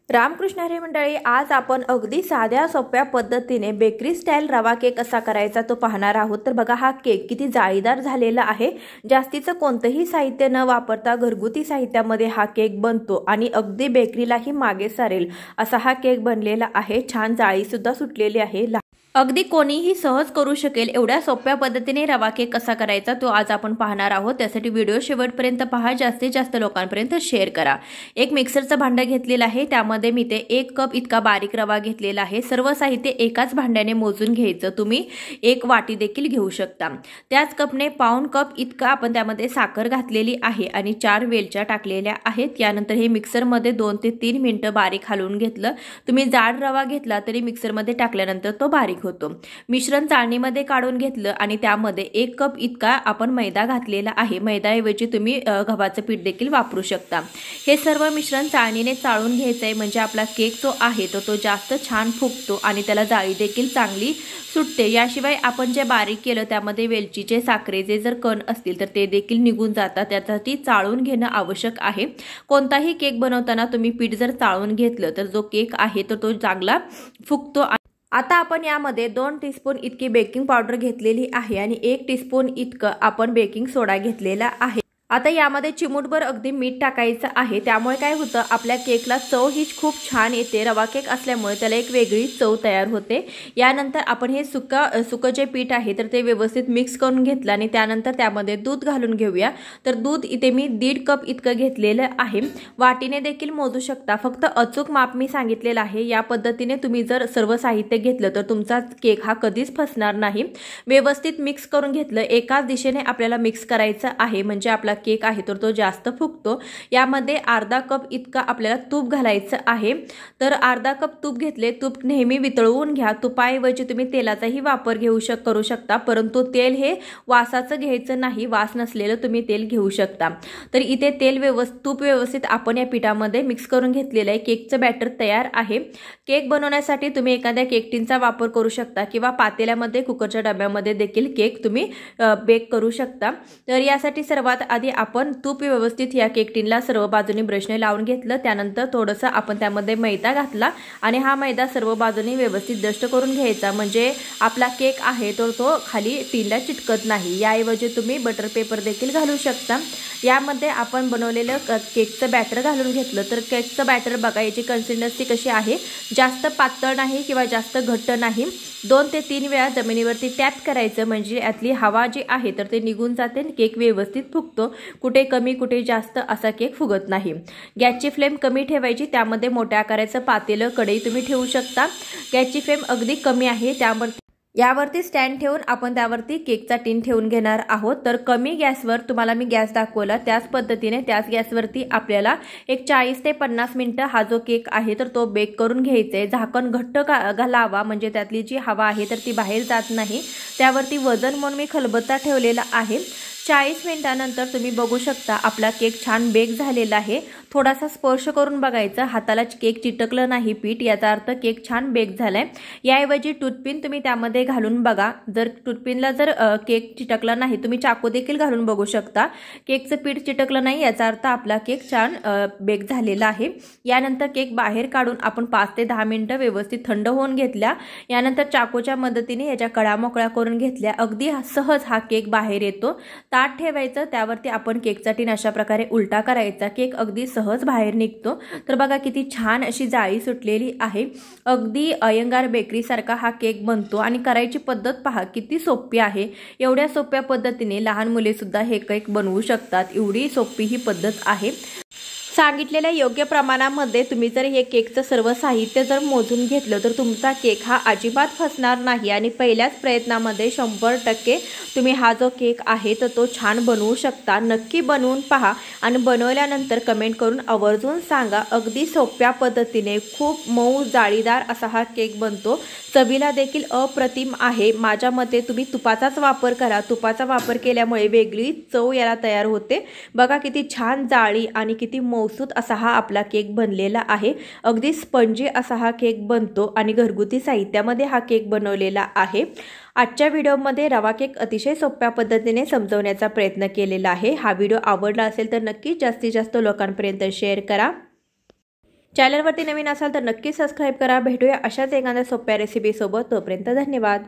रामकृष्ण हरी मंडळी, आज आपण अगदी साध्या सोप्या पद्धतीने बेकरी स्टाईल रवा केक कसा करायचा तो पाहणार आहोत। तर बघा, हा केक किती जाळीदार झालेला आहे। जास्तीचं कोणतेही साहित्य न वापरता घरगुती साहित्यामध्ये हा केक बनतो आणि अगदी बेकरीलाही मागे सारेल असा हा केक बनलेला आहे। छान जाळी सुद्धा सुटलेली आहे। अगदी कोणीही सहज करू शकेल एवढ्या सोप्या पद्धतीने रवा केक कसा करायचा तो आज आपण पाहणार आहोत। त्यासाठी व्हिडिओ शेवटपर्यंत पहा, जास्तीत जास्त लोकांपर्यंत शेअर करा। एक मिक्सरचं भांडं घेतलेलं आहे, त्यामध्ये मी ते 1 कप इतका बारीक रवा घेतलेला आहे। सर्व साहित्य एकाच भांड्याने मोजून घ्यायचं, तुम्ही 1 वाटी देखील घेऊ शकता। त्याच कपने पाऊण कप इतका आपण त्यामध्ये साखर घातलेली आहे आणि 4 वेलच्या टाकलेल्या आहेत। यानंतर हे मिक्सरमध्ये 2 ते 3 मिनिटं बारीक हलवून घेतलं। तुम्ही जाड रवा घेतला तरी मिक्सरमध्ये टाकल्यानंतर तो बारीक होतो। मिश्रण चाळणीमध्ये काढून घेतलं आणि त्यामध्ये 1 कप इतका आपण मैदा घातलेला आहे। मैद्याऐवजी तुम्ही गव्हाचं पीठ देखील वापरू शकता। हे सर्व मिश्रण चाळणीने चाळून घ्यायचंय, म्हणजे आपला केक जो आहे तो जास्त छान फुगतो आणि त्याला जाळी देखील चांगली सुटते। याशिवाय आपण जे बारीक केलं त्यामध्ये वेलचीचे, साखरेचे जर कण असतील तर ते देखील निघून जातात। त्यासाठी चाळून घेणं आवश्यक आहे। कोणताही केक बनवताना तुम्ही पीठ जर चाळून घेतलं तर जो केक आहे तो चांगला फुगतो। आता आपण यामध्ये 2 टीस्पून इतकी बेकिंग पावडर घेतलेली आहे आणि 1 टीस्पून इतकं आपण बेकिंग सोडा घेतलेला आहे। आता यामध्ये चिमूटभर अगदी मीठ टाकायचं आहे। त्यामुळे काय होतं, आपल्या केकला चव ही खूप छान येते। रवा केक असल्यामुळे त्याला एक वेगळी चव तयार होते। यानंतर आपण हे सुकं जे पीठ आहे तर ते व्यवस्थित मिक्स करून घेतलं आणि त्यानंतर त्यामध्ये दूध घालून घेऊया। तर दूध इथे मी 1.5 कप इतकं घेतलेलं आहे। वाटीने देखील मोजू शकता, फक्त अचूक माप मी सांगितलेलं आहे। या पद्धतीने तुम्ही जर सर्व साहित्य घेतलं तर तुमचा केक हा कधीच फसणार नाही। व्यवस्थित मिक्स करून घेतलं, एकाच दिशेने आपल्याला मिक्स करायचं आहे, म्हणजे आपला केक आहे तर तो जास्त फुगतो। यामध्ये अर्धा कप इतका आपल्याला तूप घालायचं आहे। तर अर्धा कप तूप घेतले। तूप नेहमी वितळवून घ्या, तुपाऐवजी तुम्ही तेलाचाही वापर करू शकता, परंतु तेल हे वासाचं घ्यायचं नाही, वास नसलेलं तुम्ही तेल घेऊ शकता। तर इथे तूप व्यवस्थित आपण या पिठामध्ये मिक्स करून घेतलेलं आहे। केकचं बॅटर तयार आहे। केक बनवण्यासाठी तुम्ही एखाद्या केक टिनचा वापर करू शकता किंवा पातेल्यामध्ये, कुकरच्या डब्यामध्ये देखील केक तुम्ही बेक करू शकता। तर यासाठी सर्वात आधी आपण तूप व्यवस्थित या केक टिनला सर्व बाजूने ब्रशने लावून घेतलं। त्यानंतर थोडंसं आपण त्यामध्ये मैदा घातला आणि हा मैदा सर्व बाजूने व्यवस्थित डस्ट करून घ्यायचा, म्हणजे आपला केक आहे तर तो खाली टिनला चिटकत नाही। याऐवजी तुम्ही बटर पेपर देखील घालू शकता। यामध्ये आपण बनवलेलं केकचं बॅटर घालून घेतलं। तर केकचं बॅटर बघा, याची कन्सिस्टन्सी कशी आहे, जास्त पातळ नाही किंवा जास्त घट्ट नाही। 2 ते 3 वेळा जमिनीवरती टॅप करायचं, म्हणजे यातली हवा जी आहे तर ते निघून जाते। केक व्यवस्थित फुगतो, कुठे कमी कुठे जास्त असा केक फुगत नाही। गॅसची फ्लेम कमी ठेवायची, त्यामध्ये मोठ्या आकाराचं पातेलं, कढई तुम्ही ठेवू शकता। गॅसची फ्लेम अगदी कमी आहे, यावरती स्टँड ठेवून आपण त्यावरती केकचा टिन ठेवून घेणार आहोत। तर कमी गॅसवर तुम्हाला मी गॅस दाखवला त्याच पद्धतीने त्याच गॅसवरती आपल्याला एक 40 ते 50 मिनिटं हा जो केक आहे तर तो बेक करून घ्यायचा आहे। झाकण घट्ट घालावा, म्हणजे त्यातली जी हवा आहे तर ती बाहेर जात नाही। त्यावरती वजन म्हणून मी खलबत्ता ठेवलेला आहे। 40 मिनिटांनंतर तुम्ही बघू शकता आपला केक छान बेक झालेला आहे। थोडासा स्पर्श करून बघायचं, हाताला केक चिटकलं नाही पीठ, याचा अर्थ केक छान बेक झालाय। याऐवजी टूथपिन तुम्ही त्यामध्ये घालून बघा, जर टूथपिनला जर केक चिटकला नाही, तुम्ही चाकू देखील घालून बघू शकता। केकचं पीठ चिटकलं नाही याचा अर्थ आपला केक छान बेक झालेला आहे। यानंतर केक बाहेर काढून आपण 5 ते 10 मिनिटं व्यवस्थित थंड होऊन घेतल्या। यानंतर चाकूच्या मदतीने याच्या कड्या मोकळ्या करून घेतल्या। अगदी सहज हा केक बाहेर येतो। ताट ठेवायचं, त्यावरती आपण केकचा टिन अशा प्रकारे उलटा करायचा, केक अगदी सहज बाहेर निघतो। तर बघा किती छान अशी जाळी सुटलेली आहे। अगदी अयंगार बेकरी सारखा हा केक बनतो आणि करायची पद्धत पहा किती सोपी आहे। एवढ्या सोप्या पद्धतीने लहान मुले सुद्धा हे केक बनवू शकतात, एवढी सोपी ही पद्धत आहे। सांगितलेल्या योग्य प्रमाणामध्ये तुम्ही जर हे केकचं सर्व साहित्य जर मोजून घेतलं तर तुमचा केक हा अजिबात फसणार नाही आणि पहिल्याच प्रयत्नामध्ये 100% तुम्ही हा जो केक आहे तर तो छान बनवू शकता। नक्की बनवून पहा आणि बनवल्यानंतर कमेंट करून आवर्जून सांगा। अगदी सोप्या पद्धतीने खूप मऊ जाळीदार असा हा केक बनतो, चवीला देखील अप्रतिम आहे। माझ्या मते तुम्ही तुपाचाच वापर करा, तुपाचा वापर केल्यामुळे वेगळी चव याला तयार होते। बघा किती छान जाळी आणि किती मऊसूत असा हा आपला केक बनलेला आहे। अगदी स्पंजी असा हा केक बनतो आणि घरगुती साहित्यामध्ये हा केक बनवलेला आहे। आजच्या व्हिडिओमध्ये रवा केक अतिशय सोप्या पद्धतीने समजवण्याचा प्रयत्न केलेला आहे। हा व्हिडिओ आवडला असेल तर नक्की जास्तीत जास्त लोकांपर्यंत शेअर करा। चॅनलवरती नवीन असाल तर नक्की सबस्क्राईब करा. भेटूया अशाच एखाद्या सोप्या रेसिपीसोबत. तोपर्यंत धन्यवाद.